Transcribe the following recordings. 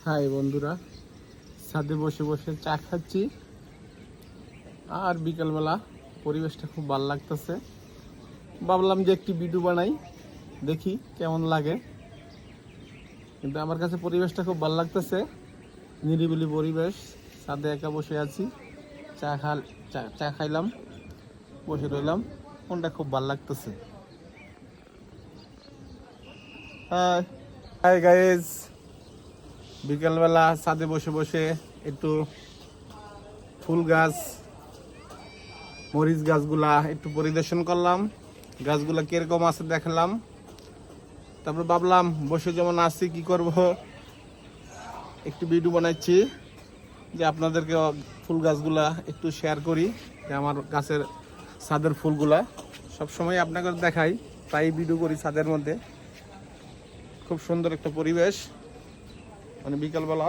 High বন্ধুরা, ছাদে বসে বসে চা খাচ্ছি আর বিকালবেলা পরিবেশটা খুব ভালো লাগতেছে। ভাবলাম যে একটি ভিডিও বানাই, দেখি কেমন লাগে। কিন্তু আমার কাছে পরিবেশটা খুব ভালো লাগতেছে, নিরিবিলি পরিবেশ। ছাদে একা বসে আছি, চা খাইলাম, বসে রইলাম, মনটা খুব ভালো লাগতেছে। হাই হাই গাইজ, বিকালবেলা ছাদে বসে বসে একটু ফুল গাছ, মরিচ গাছগুলা একটু পরিদর্শন করলাম, গাছগুলা কিরকম আছে দেখলাম। তারপর ভাবলাম বসে যেমন আছি কি করব, একটু ভিডিও বানাচ্ছি যে আপনাদেরকে ফুল গাছগুলা একটু শেয়ার করি, যে আমার গাছের ছাদের ফুলগুলা সবসময় আপনাকে দেখাই, তাই ভিডিও করি। ছাদের মধ্যে খুব সুন্দর একটা পরিবেশ, মানে বিকালবেলা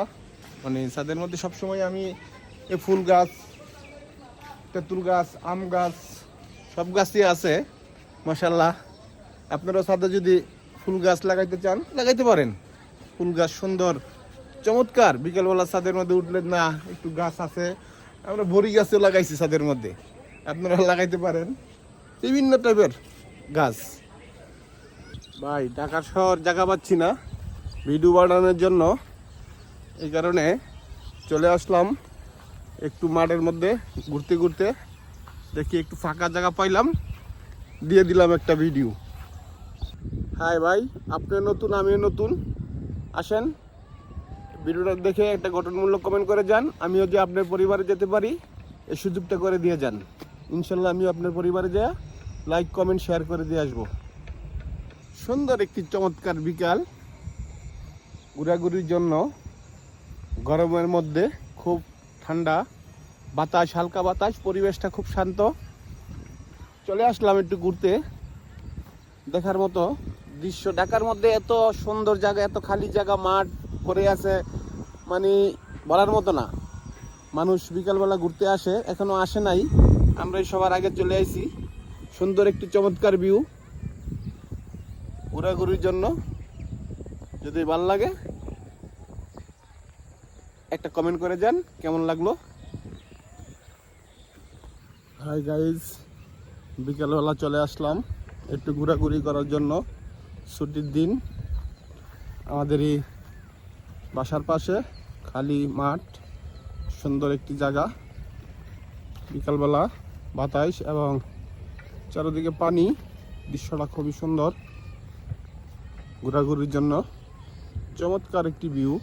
মানে ছাদের মধ্যে সবসময় আমি এই ফুল গাছ, তেঁতুল গাছ, আম গাছ, সব গাছই আছে মাশাআল্লাহ। আপনারাও ছাদে যদি ফুল গাছ লাগাইতে চান লাগাইতে পারেন। ফুল গাছ সুন্দর চমৎকার, বিকালবেলা ছাদের মধ্যে উঠলেন না, একটু গাছ আছে, আমরা বড়ি গাছও লাগাইছি ছাদের মধ্যে, আপনারা লাগাইতে পারেন বিভিন্ন টাইপের গাছ। ভাই ঢাকা শহর জায়গা পাচ্ছি না ভিডিও বানানোর জন্য, এই কারণে চলে আসলাম একটু মাঠের মধ্যে ঘুরতে ঘুরতে। দেখি একটু ফাঁকা জায়গা পাইলাম, দিয়ে দিলাম একটা ভিডিও। হাই ভাই, আপনি নতুন আমিও নতুন, আসেন ভিডিওটা দেখে একটা গঠনমূলক কমেন্ট করে যান। আমিও যে আপনার পরিবারে যেতে পারি এই সুযোগটা করে দিয়ে যান। ইনশাল্লাহ আমিও আপনার পরিবারে যা লাইক কমেন্ট শেয়ার করে দিয়ে আসবো। সুন্দর একটি চমৎকার বিকাল, ঘোরাঘুরির জন্য। গরমের মধ্যে খুব ঠান্ডা বাতাস, হালকা বাতাস, পরিবেশটা খুব শান্ত। চলে আসলাম একটু ঘুরতে, দেখার মতো দৃশ্য। ঢাকার মধ্যে এত সুন্দর জায়গা, এত খালি জায়গা, মাঠ পড়ে আছে, মানে বলার মতো না। মানুষ বিকালবেলা ঘুরতে আসে, এখনো আসে নাই, আমরাই সবার আগে চলে আইছি। সুন্দর একটি চমৎকার ভিউ ঘোরাঘুরির জন্য। যদি ভালো লাগে একটা কমেন্ট করে যান কেমন লাগলো। হাই গাইজ, বিকালবেলা চলে আসলাম একটু ঘোরাঘুরি করার জন্য। ছুটির দিন, আমাদেরই বাসার পাশে খালি মাঠ, সুন্দর একটি জায়গা, বিকালবেলা বাতাস এবং চারিদিকে পানি, দৃশ্যটা খুবই সুন্দর। ঘোরাঘুরির জন্য চমৎকার একটি ভিউ।